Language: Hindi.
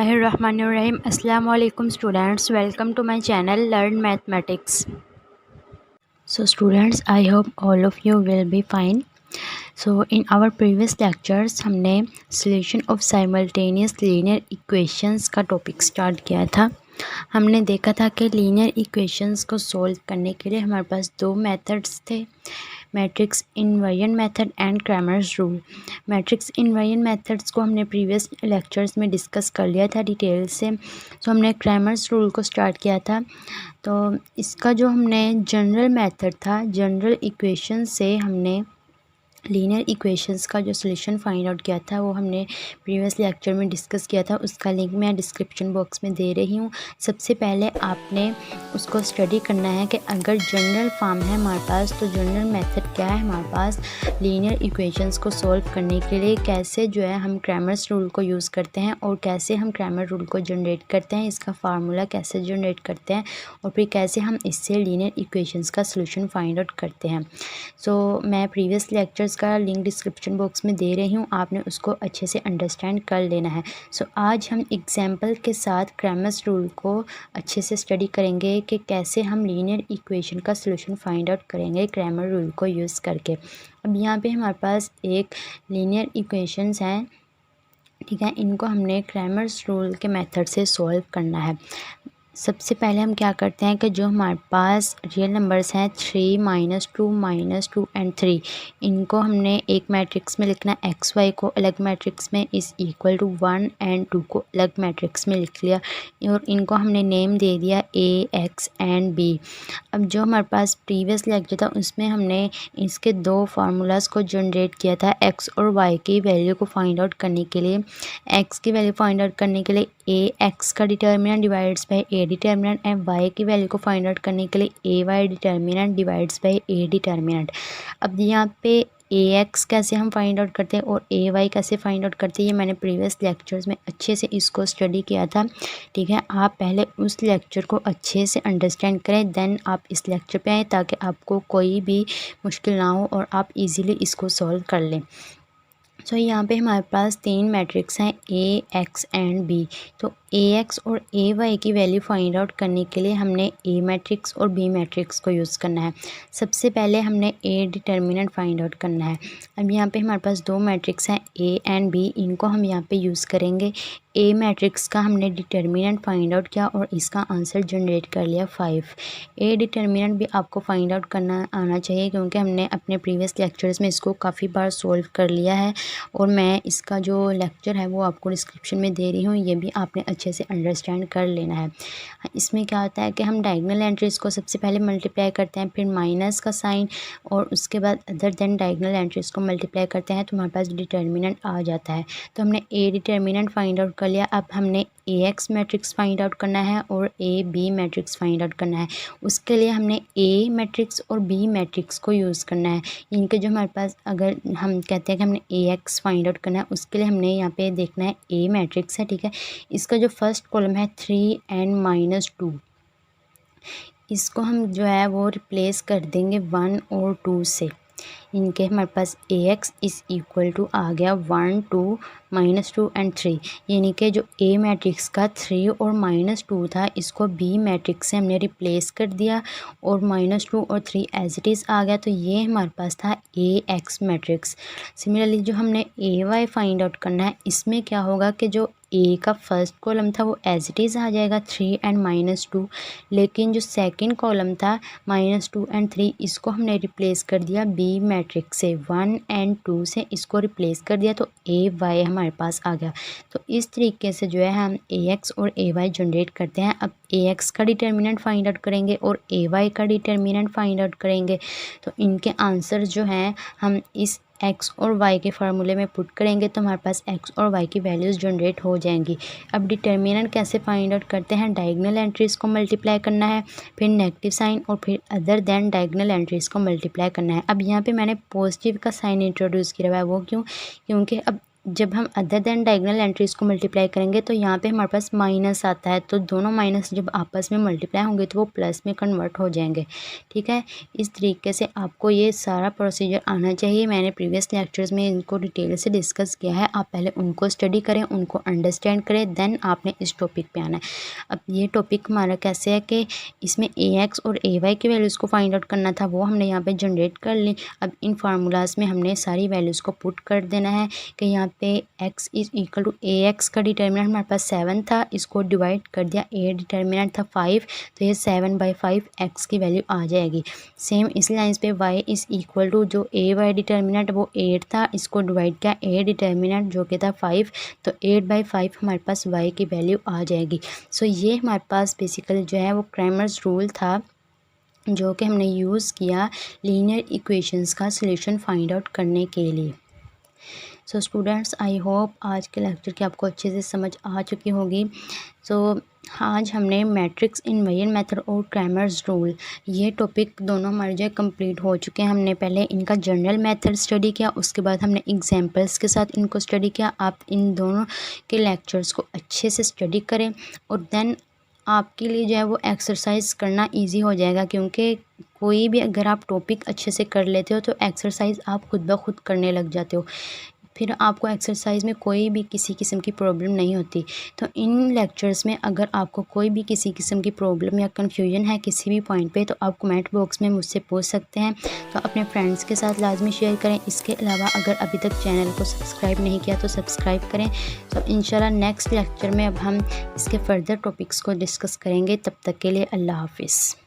बिस्मिल्लाहिर्रहमानिर्रहीम। Assalamualaikum students, welcome to my channel Learn Mathematics. So students, I hope all of you will be fine. So in our previous lectures हमने solution of simultaneous linear equations का टॉपिक स्टार्ट किया था। हमने देखा था कि लीनियर इक्वेशंस को सॉल्व करने के लिए हमारे पास दो मेथड्स थे, matrix inversion method and Cramer's rule. Matrix inversion methods को हमने प्रीवियस लेक्चर्स में डिस्कस कर लिया था डिटेल से। तो हमने क्रैमर्स रूल को स्टार्ट किया था। तो इसका जो हमने जनरल मेथड था, जनरल इक्वेशन से हमने लीनियर इक्वेशंस का जो सॉल्यूशन फाइंड आउट किया था वो हमने प्रीवियस लेक्चर में डिस्कस किया था। उसका लिंक मैं डिस्क्रिप्शन बॉक्स में दे रही हूँ। सबसे पहले आपने उसको स्टडी करना है कि अगर जनरल फॉर्म है हमारे पास, तो जनरल मेथड क्या है हमारे पास लीनियर इक्वेशंस को सॉल्व करने के लिए, कैसे जो है हम क्रैमर्स रूल को यूज़ करते हैं और कैसे हम क्रैमर रूल को जनरेट करते हैं, इसका फार्मूला कैसे जनरेट करते हैं और फिर कैसे हम इससे लीनियर इक्वेशंस का सॉल्यूशन फाइंड आउट करते हैं। सो मैं प्रीवियस लेक्चर्स का लिंक डिस्क्रिप्शन बॉक्स में दे रही हूँ, आपने उसको अच्छे से अंडरस्टैंड कर लेना है। सो आज हम एग्जाम्पल के साथ क्रैमर्स रूल को अच्छे से स्टडी करेंगे कि कैसे हम लीनियर इक्वेशन का सॉल्यूशन फाइंड आउट करेंगे क्रैमर रूल को यूज़ करके। अब यहाँ पे हमारे पास एक लीनियर इक्वेशंस हैं, ठीक है, इनको हमने क्रैमर्स रूल के मेथड से सॉल्व करना है। सबसे पहले हम क्या करते हैं कि जो हमारे पास रियल नंबर्स हैं 3, -2 एंड 3, इनको हमने एक मैट्रिक्स में लिखना है, एक्स वाई को अलग मैट्रिक्स में इज़ इक्वल टू 1 एंड 2 को अलग मैट्रिक्स में लिख लिया और इनको हमने नेम दे दिया ए, एक्स एंड बी। अब जो हमारे पास प्रीवियस लेक्चर था उसमें हमने इसके दो फार्मूलाज को जनरेट किया था एक्स और वाई की वैल्यू को फाइंड आउट करने के लिए। एक्स की वैल्यू फाइंड आउट करने के लिए ए एक्स का determinant divides by A determinant and y की वैल्यू को फाइंड आउट करने के लिए A y determinant divides by A determinant. अब यहाँ पे ए एक्स कैसे हम फाइंड आउट करते हैं और ए वाई कैसे फाइंड आउट करते हैं, ये मैंने प्रीवियस लेक्चर्स में अच्छे से इसको स्टडी किया था, ठीक है। आप पहले उस लेक्चर को अच्छे से अंडरस्टैंड करें, देन आप इस लेक्चर पे आएँ ताकि आपको कोई भी मुश्किल ना हो और आप इजीली इसको सॉल्व कर लें। सो यहाँ पे हमारे पास तीन मैट्रिक्स हैं ए, एक्स एंड बी। तो ए एक्स और ए वाई की वैल्यू फाइंड आउट करने के लिए हमने ए मैट्रिक्स और बी मैट्रिक्स को यूज़ करना है। सबसे पहले हमने ए डिटर्मिनेंट फाइंड आउट करना है। अब यहाँ पे हमारे पास दो मैट्रिक्स हैं ए एंड बी, इनको हम यहाँ पे यूज़ करेंगे। ए मैट्रिक्स का हमने डिटर्मिनेंट फाइंड आउट किया और इसका आंसर जनरेट कर लिया 5। ए डिटर्मिनेंट भी आपको फाइंड आउट करना आना चाहिए क्योंकि हमने अपने प्रीवियस लेक्चर्स में इसको काफ़ी बार सॉल्व कर लिया है और मैं इसका जो लेक्चर है वो आपको डिस्क्रिप्शन में दे रही हूँ, ये भी आपने अच्छे से अंडरस्टैंड कर लेना है। इसमें क्या होता है कि हम डायगोनल एंट्रीज़ को सबसे पहले मल्टीप्लाई करते हैं, फिर माइनस का साइन और उसके बाद अदर देन डायगोनल एंट्रीज़ को मल्टीप्लाई करते हैं तो हमारे पास डिटर्मिनेंट आ जाता है। तो हमने ए डिटर्मिनेंट फाइंड आउट कर लिया। अब हमने A X matrix find out करना है और A B matrix find out करना है। उसके लिए हमने ए मैट्रिक्स और बी मैट्रिक्स को यूज़ करना है। इनके जो हमारे पास, अगर हम कहते हैं कि हमने ए एक्स फाइंड आउट करना है, उसके लिए हमने यहाँ पे देखना है ए मैट्रिक्स है, ठीक है। इसका जो फर्स्ट कॉलम है 3 एंड -2, इसको हम जो है वो रिप्लेस कर देंगे 1 और 2 से। इनके हमारे पास ए एक्स इज़ इक्वल टू आ गया 1, 2, -2 एंड 3, यानी कि जो ए मैट्रिक्स का 3 और -2 था इसको बी मैट्रिक्स से हमने रिप्लेस कर दिया और -2 और 3 एज इट इज़ आ गया। तो ये हमारे पास था ए एक्स मैट्रिक्स। सिमिलरली जो हमने ए वाई फाइंड आउट करना है, इसमें क्या होगा कि जो ए का फर्स्ट कॉलम था वो एज इट इज़ आ जाएगा 3 एंड -2, लेकिन जो सेकंड कॉलम था -2 एंड 3, इसको हमने रिप्लेस कर दिया बी मैट्रिक्स से, 1 एंड 2 से इसको रिप्लेस कर दिया तो ए वाई हमारे पास आ गया। तो इस तरीके से जो है हम ए एक्स और ए वाई जनरेट करते हैं। अब ए एक्स का डिटर्मिनेंट फाइंड आउट करेंगे और ए वाई का डिटर्मिनेंट फाइंड आउट करेंगे, तो इनके आंसर जो हैं हम इस एक्स और वाई के फार्मूले में पुट करेंगे तो हमारे पास एक्स और वाई की वैल्यूज़ जनरेट हो जाएंगी। अब डिटर्मिनेंट कैसे फाइंड आउट करते हैं, डायगोनल एंट्रीज़ को मल्टीप्लाई करना है, फिर नेगेटिव साइन और फिर अदर देन डायगोनल एंट्रीज़ को मल्टीप्लाई करना है। अब यहाँ पे मैंने पॉजिटिव का साइन इंट्रोड्यूस किया हुआ है, वो क्योंकि अब जब हम अदर देन डायगोनल एंट्रीज़ को मल्टीप्लाई करेंगे तो यहाँ पे हमारे पास माइनस आता है, तो दोनों माइनस जब आपस में मल्टीप्लाई होंगे तो वो प्लस में कन्वर्ट हो जाएंगे। ठीक है, इस तरीके से आपको ये सारा प्रोसीजर आना चाहिए। मैंने प्रीवियस लेक्चर्स में इनको डिटेल से डिस्कस किया है, आप पहले उनको स्टडी करें, उनको अंडरस्टैंड करें, देन आपने इस टॉपिक पे आना है। अब ये टॉपिक हमारा कैसे है कि इसमें AX और AY की वैल्यूज़ को फाइंड आउट करना था, वो हमने यहाँ पे जनरेट कर ली। अब इन फार्मूलाज में हमने सारी वैल्यूज़ को पुट कर देना है कि यहाँ पे x is equal to AX का डिटर्मिनेंट हमारे पास 7 था, इसको डिवाइड कर दिया, A डिटर्मिनेंट था 5, तो ये 7/5 x की वैल्यू आ जाएगी। सेम इस लाइन्स पे y इज़ इक्वल टू जो AY डिटर्मिनेंट वो 8 था, इसको डिवाइड किया, A डिटर्मिनेंट जो कि था 5, तो 8/5 हमारे पास y की वैल्यू आ जाएगी। सो ये हमारे पास बेसिकली जो है वो क्रेमर्स रूल था जो कि हमने यूज़ किया लीनियर इक्वेशंस का सॉल्यूशन फाइंड आउट करने के लिए। सो स्टूडेंट्स, आई होप आज के लेक्चर की आपको अच्छे से समझ आ चुकी होगी। सो आज हमने मैट्रिक्स, इन्वर्जन मेथड और क्रेमर्स रूल ये टॉपिक दोनों हमारे जो है कंप्लीट हो चुके हैं। हमने पहले इनका जनरल मेथड स्टडी किया, उसके बाद हमने एग्जांपल्स के साथ इनको स्टडी किया। आप इन दोनों के लेक्चर्स को अच्छे से स्टडी करें और देन आपके लिए जो है वो एक्सरसाइज करना इजी हो जाएगा, क्योंकि कोई भी अगर आप टॉपिक अच्छे से कर लेते हो तो एक्सरसाइज आप खुद ब खुद करने लग जाते हो, फिर आपको एक्सरसाइज में कोई भी किसी किस्म की प्रॉब्लम नहीं होती। तो इन लेक्चर्स में अगर आपको कोई भी किसी किस्म की प्रॉब्लम या कन्फ्यूजन है किसी भी पॉइंट पे, तो आप कमेंट बॉक्स में मुझसे पूछ सकते हैं। तो अपने फ्रेंड्स के साथ लाजमी शेयर करें। इसके अलावा अगर अभी तक चैनल को सब्सक्राइब नहीं किया तो सब्सक्राइब करें। तो इंशाल्लाह नेक्स्ट लेक्चर में अब हम इसके फर्दर टॉपिक्स को डिस्कस करेंगे। तब तक के लिए अल्लाह हाफिज़।